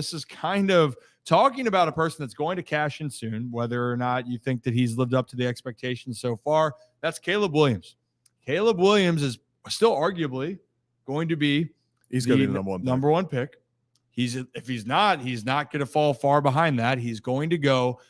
This is kind of talking about a person that's going to cash in soon, whether or not you think that he's lived up to the expectations so far. That's Caleb Williams. Caleb Williams is still arguably going to be he's going to be the number one pick. If he's not going to fall far behind that. He's going to go.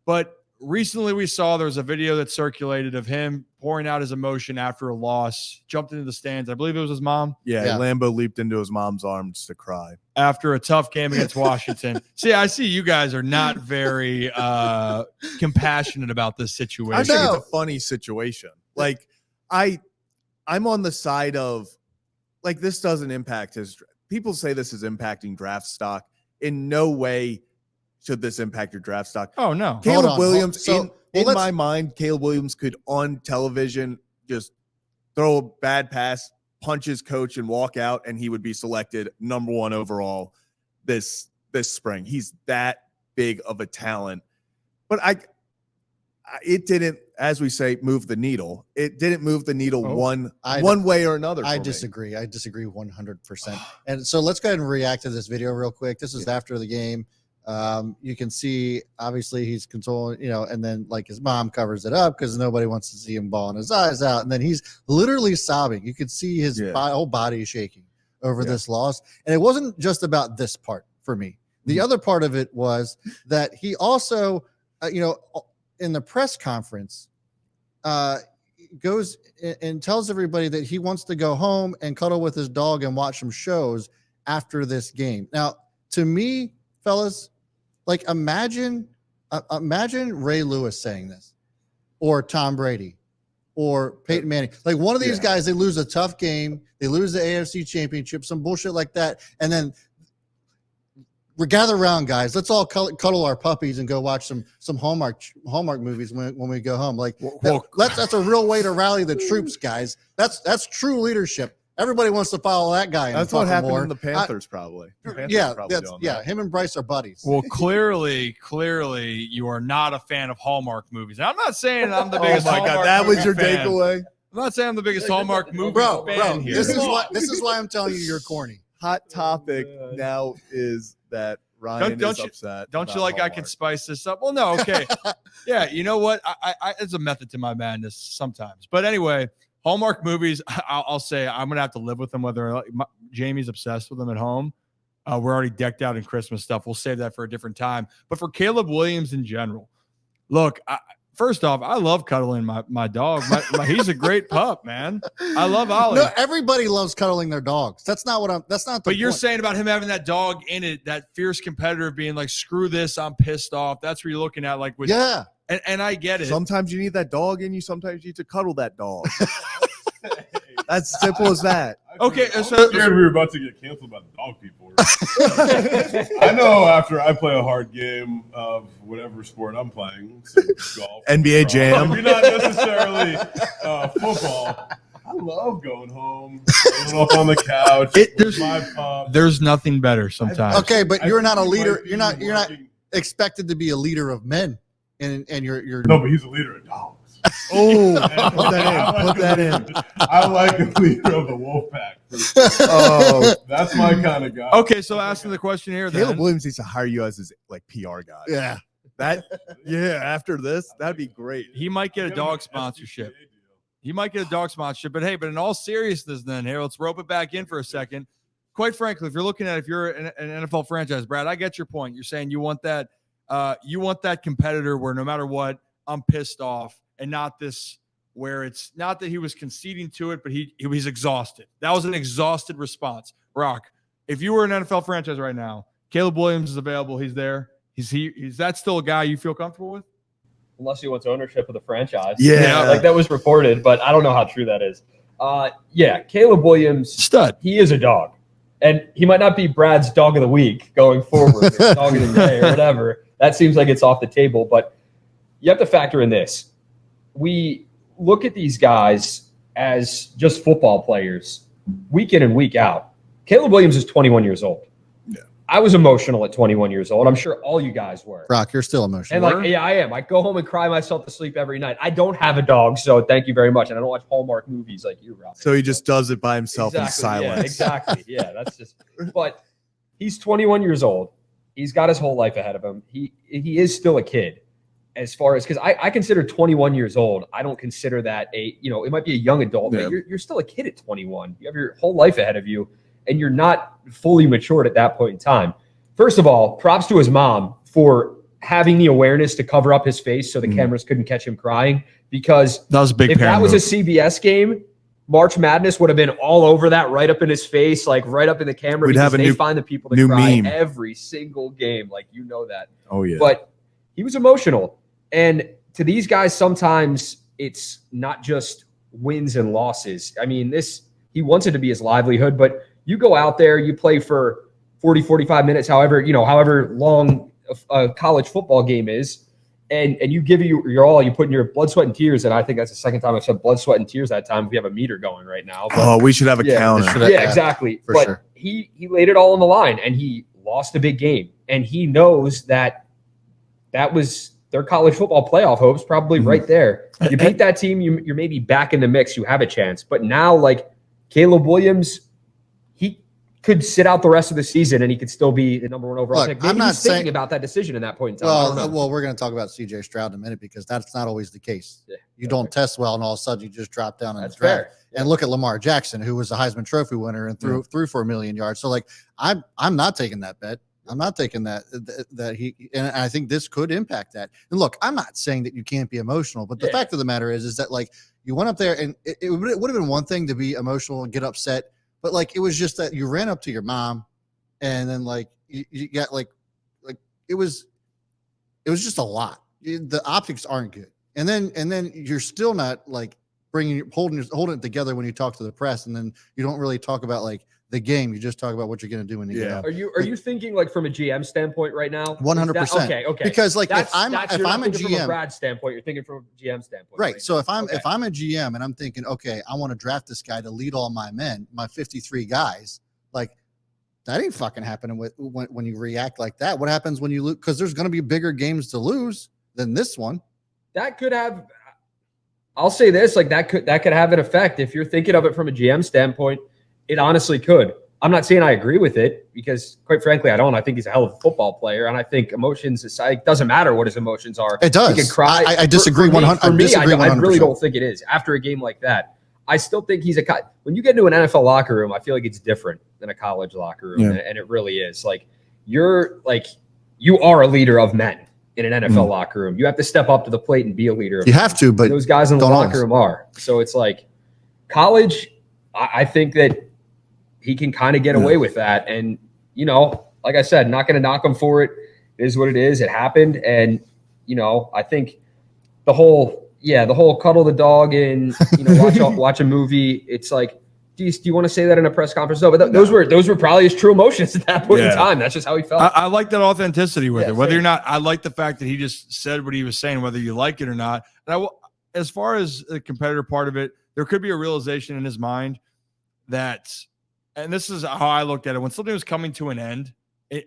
But recently we saw there was a video that circulated of him pouring out his emotion after a loss, jumped into the stands. I believe it was his mom. Yeah. Lambo leaped into his mom's arms to cry. After a tough game against Washington. See, I see you guys are not very compassionate about this situation. I think it's a funny situation. Like, I'm on the side of, like, this doesn't impact his – people say this is impacting draft stock. In no way should this impact your draft stock. Oh, no. Caleb Williams, in my mind, Caleb Williams could on television just throw a bad pass, punch his coach, and walk out, and he would be selected number 1 overall this spring. He's that big of a talent. But it didn't, as we say, move the needle. It didn't move the needle one way or another. I disagree. I disagree 100%. And so let's go ahead and react to this video real quick. This is after the game. You can see, obviously, he's consoling, and then like his mom covers it up because nobody wants to see him bawling his eyes out. And then he's literally sobbing. You could see his whole body shaking over this loss. And it wasn't just about this part for me. The other part of it was that he also, in the press conference, goes and tells everybody that he wants to go home and cuddle with his dog and watch some shows after this game. Now, to me, fellas, like imagine Ray Lewis saying this, or Tom Brady, or Peyton Manning. Like one of these guys, they lose a tough game, they lose the AFC Championship, some bullshit like that, and then we gather around, guys. Let's all cuddle our puppies and go watch some Hallmark movies when we go home. Like that's a real way to rally the troops, guys. That's true leadership. Everybody wants to follow that guy. That's what happened in the Panthers, probably. Him and Bryce are buddies. Well, clearly, you are not a fan of Hallmark movies. And I'm not saying I'm the biggest. Oh my God, that was your takeaway. I'm not saying I'm the biggest Hallmark movie fan here. This is why I'm telling you you're corny. Hot topic now is that Ryan is upset. Don't you like Hallmark. I can spice this up? Well, no, okay. Yeah, you know what? I there's a method to my madness sometimes. But anyway, Hallmark movies, I'll say I'm going to have to live with them, whether Jamie's obsessed with them at home. We're already decked out in Christmas stuff. We'll save that for a different time. But for Caleb Williams in general, look, first off, I love cuddling my dog. He's a great pup, man. I love Ollie. No, everybody loves cuddling their dogs. That's not the But you're saying about him having that dog in it, that fierce competitor being like, screw this, I'm pissed off. That's what you're looking at. Like, with, yeah. And I get it. Sometimes you need that dog in you. Sometimes you need to cuddle that dog. That's simple as that. Okay, I'm scared we were about to get canceled by the dog people. I know after I play a hard game of whatever sport I'm playing, golf, NBA Jam, maybe not necessarily football. I love going home, rolling up on the couch. There's nothing better sometimes. Okay, but you're not a leader. You're not expected to be a leader of men, and you're no, but he's a leader of dogs. Oh, put that in. I like a leader of the wolf pack. Oh, that's my kind of guy. Okay, so asking the question here, Caleb Williams needs to hire you as his like PR guy. Yeah, after this, that'd be great. He might get a dog sponsorship. But hey, but in all seriousness, then here, let's rope it back in for a second. Quite frankly, if you're an NFL franchise, Brad, I get your point. You're saying you want that competitor where no matter what, I'm pissed off. And not this, where it's not that he was conceding to it, but he was exhausted. That was an exhausted response. Rock, if you were an NFL franchise right now, Caleb Williams is available. He's there. Is that still a guy you feel comfortable with? Unless he wants ownership of the franchise. Yeah. Like that was reported, but I don't know how true that is. Caleb Williams, stud. He is a dog. And he might not be Brad's dog of the week going forward, or dog of the day or whatever. That seems like it's off the table, but you have to factor in this. We look at these guys as just football players week in and week out. Caleb Williams is 21 years old. Yeah. I was emotional at 21 years old. I'm sure all you guys were. Rock, you're still emotional. And I am. I go home and cry myself to sleep every night. I don't have a dog, so thank you very much. And I don't watch Hallmark movies like you, Rob. So he just does it by himself in silence. Yeah, exactly. Yeah, that's just – but he's 21 years old. He's got his whole life ahead of him. He is still a kid as far as, because I consider 21 years old. I don't consider that it might be a young adult, but you're still a kid at 21. You have your whole life ahead of you, and you're not fully matured at that point in time. First of all, props to his mom for having the awareness to cover up his face so the cameras couldn't catch him crying, because that was a big if that was move. a CBS game, March Madness would have been all over that, right up in his face, like right up in the camera. We'd because have they find the people to cry meme. every single game, like that. Oh yeah. But he was emotional, and to these guys, sometimes it's not just wins and losses. I mean, he wants it to be his livelihood, but you go out there, you play for 40, 45 minutes, however long a college football game is. And you give your all, you put in your blood, sweat, and tears. And I think that's the second time I've said blood, sweat, and tears that time. We have a meter going right now. But, we should have a counter. Yeah, exactly. For but sure. he laid it all on the line, and he lost a big game. And he knows that was their college football playoff hopes probably right there. You beat that team, you're maybe back in the mix. You have a chance. But now, like Caleb Williams, he could sit out the rest of the season and he could still be the number 1 overall pick. Maybe I'm not he's thinking saying about that decision in that point in time. Well, we're going to talk about CJ Stroud in a minute, because that's not always the case. Yeah, you don't test well, and all of a sudden you just drop down in that's the draft. fair. And look at Lamar Jackson, who was a Heisman Trophy winner and threw for 1 million yards. So like, I'm not taking that bet. I'm not taking that and I think this could impact that. And look, I'm not saying that you can't be emotional, but the fact of the matter is that like you went up there, and it would have been one thing to be emotional and get upset, but like it was just that you ran up to your mom, and then like you got like it was just a lot. The optics aren't good, and then you're still not like holding it together when you talk to the press, and then you don't really talk about like the game. You just talk about what you're going to do when you get up. Are you thinking like from a GM standpoint right now? 100%. Okay. Because like If I'm a from a GM, Brad standpoint, you're thinking from a GM standpoint, right? So if I'm a GM and I'm thinking, okay, I want to draft this guy to lead all my men, my 53 guys, like that ain't fucking happening when you react like that. What happens when you lose? Because there's going to be bigger games to lose than this one. That could have. I'll say this: like that could have an effect if you're thinking of it from a GM standpoint. It honestly could. I'm not saying I agree with it, because quite frankly, I don't. I think he's a hell of a football player, and I think emotions aside, it doesn't matter what his emotions are. It does. He can cry. I disagree 100%. For me, I really 100%. don't think it is. After a game like that, I still think he's when you get into an NFL locker room, I feel like it's different than a college locker room, and it really is. Like you are a leader of men in an NFL locker room. You have to step up to the plate and be a leader. You have to, but those guys in the locker always. room are. So it's like college. I think that he can kind of get away with that. And, like I said, not going to knock him for it. It is what it is. It happened. And, I think the whole cuddle the dog and, watch a movie. It's like, do you want to say that in a press conference? No, but those were probably his true emotions at that point in time. That's just how he felt. I like that authenticity with it. Whether same. or not, I like the fact that he just said what he was saying, whether you like it or not. And as far as the competitor part of it, there could be a realization in his mind that, and this is how I looked at it, when something was coming to an end,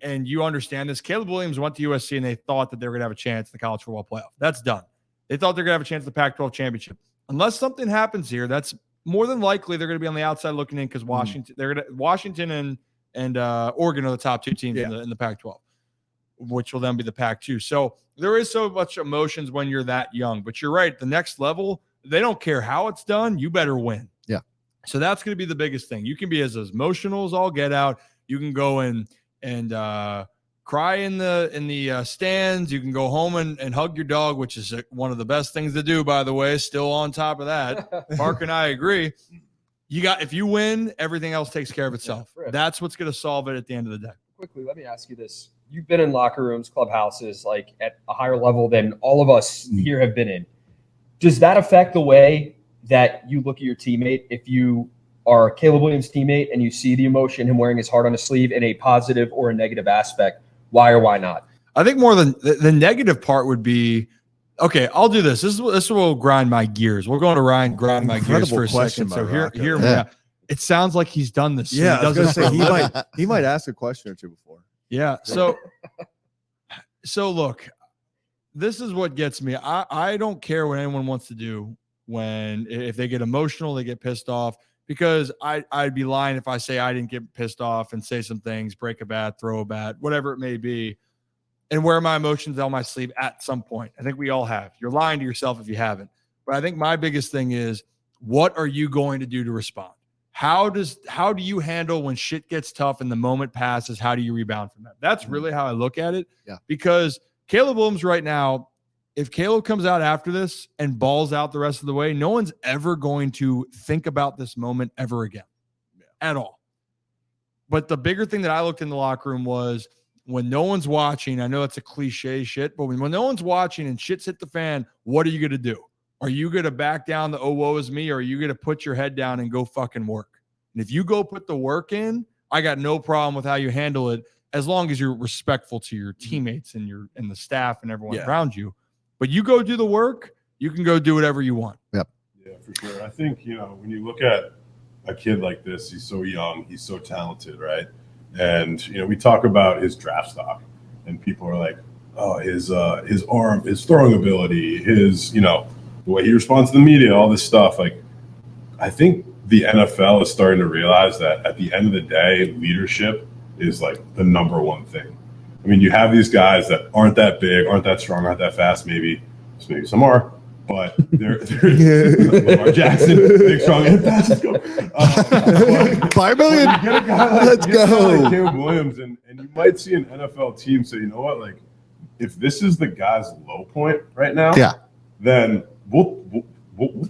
and you understand this, Caleb Williams went to USC and they thought that they were going to have a chance in the college football playoff. That's done. They thought they're going to have a chance at the Pac-12 championship. Unless something happens here, that's more than likely they're going to be on the outside looking in, because Washington and Oregon are the top 2 teams in the Pac-12, which will then be the Pac-2. So there is so much emotions when you're that young. But you're right, the next level, they don't care how it's done. You better win. Yeah. So that's going to be the biggest thing. You can be as emotional as all get out. You can go and cry in the stands. You can go home and hug your dog, which is one of the best things to do, by the way. Still on top of that, Mark and I agree. If you win, everything else takes care of itself. Yeah, that's what's going to solve it at the end of the day. Quickly, let me ask you this: you've been in locker rooms, clubhouses, like at a higher level than all of us here have been in. Does that affect the way that you look at your teammate? If you are Caleb Williams' teammate and you see the emotion, him wearing his heart on his sleeve, in a positive or a negative aspect, why or why not? I think more than the negative part would be, okay, I'll do this. This will grind my gears. We're going to Ryan grind my gears for a second. So hear me out. It sounds like he's done this. Yeah, so I was going to say he might ask a question or two before. Yeah. So look, this is what gets me. I don't care what anyone wants to do if they get emotional, they get pissed off, because I'd be lying if I say I didn't get pissed off and say some things, break a bat, throw a bat, whatever it may be, and wear my emotions on my sleeve at some point. I think we all have. You're lying to yourself if you haven't. But I think my biggest thing is, what are you going to do to respond? How do you handle when shit gets tough and the moment passes? How do you rebound from that? That's really how I look at it. Yeah. Because Caleb Williams right now, if Caleb comes out after this and balls out the rest of the way, no one's ever going to think about this moment ever again at all. But the bigger thing that I looked in the locker room was when no one's watching. I know that's a cliche shit, but when no one's watching and shit's hit the fan, what are you going to do? Are you going to back down the oh, woe is me, or are you going to put your head down and go fucking work? And if you go put the work in, I got no problem with how you handle it, as long as you're respectful to your teammates and the staff and everyone around you. But you go do the work, you can go do whatever you want. Yep. Yeah, for sure. I think, when you look at a kid like this, he's so young, he's so talented, right? And, we talk about his draft stock, and people are like, oh, his arm, his throwing ability, his, the way he responds to the media, all this stuff. Like, I think the NFL is starting to realize that at the end of the day, leadership is like the number one thing. I mean, you have these guys that aren't that big, aren't that strong, aren't that fast. Maybe some are, but they're Lamar Jackson, big, strong, and fast. Let's go. 5 million. Let's go. Caleb Williams, and you might see an NFL team say, you know what, like, if this is the guy's low point right now, then we'll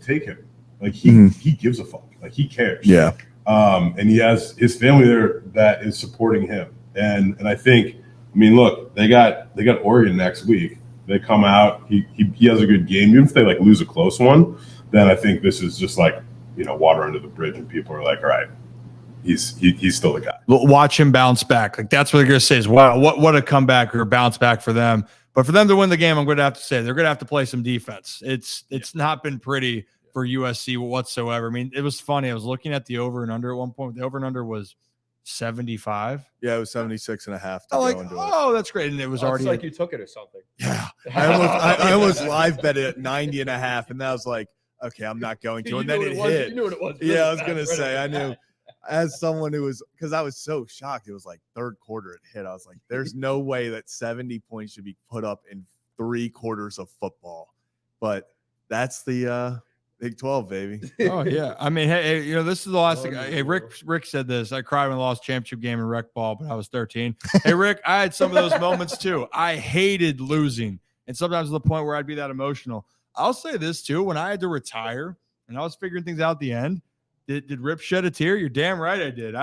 take him. Like, he gives a fuck. Like, he cares. Yeah. And he has his family there that is supporting him. And I think, look, they got Oregon next week. They come out, he has a good game. Even if they like lose a close one, then I think this is just like, water under the bridge, and people are like, all right, he's still the guy. Watch him bounce back. Like, that's what they're going to say is, wow, what a comeback or a bounce back for them. But for them to win the game, I'm going to have to say they're going to have to play some defense. It's not been pretty for USC whatsoever. It was funny. I was looking at the over and under at one point. The over and under was 75. Yeah, it was 76.5. I'm like, oh, that's great. And it was already like you took it or something. Yeah. I almost live bet it at 90.5, and that was like, okay, I'm not going to. And then it hit. You knew what it was. Yeah, I was gonna say, I knew. As someone who was, because I was so shocked, it was like third quarter it hit. I was like, there's no way that 70 points should be put up in 3 quarters of football. But that's the Big 12, baby. Oh yeah. Hey, this is the last thing. Hey, Rick said this. I cried when I lost championship game in rec ball, but I was 13. Hey, Rick, I had some of those moments too. I hated losing, and sometimes to the point where I'd be that emotional. I'll say this too. When I had to retire and I was figuring things out at the end, did Rip shed a tear? You're damn right I did.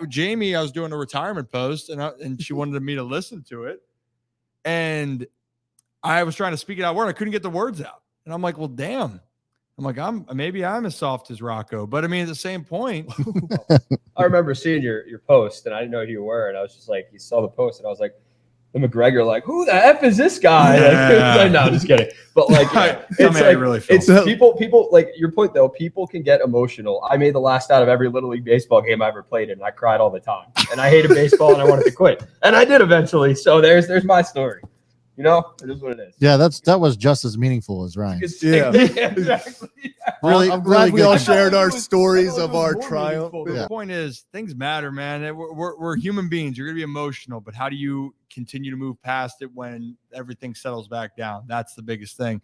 Jamie, I was doing a retirement post, and she wanted me to listen to it, and I was trying to speak it out word. I couldn't get the words out, and I'm like, well, damn. I'm like, maybe I'm as soft as Rocco, but at the same point. I remember seeing your post, and I didn't know who you were, and I was just like, you saw the post, and I was like, the McGregor, like, who the F is this guy? Like, no, I'm just kidding. But like, it's like, really it's people like your point though. People can get emotional. I made the last out of every Little League baseball game I ever played in, and I cried all the time. And I hated baseball, and I wanted to quit, and I did eventually. So there's my story. It is what it is. Yeah, that was just as meaningful as Ryan. Yeah. Exactly. Really, I'm glad we good. all shared our stories of our triumph. The point is, things matter, man. We're human beings. You're going to be emotional, but how do you continue to move past it when everything settles back down? That's the biggest thing.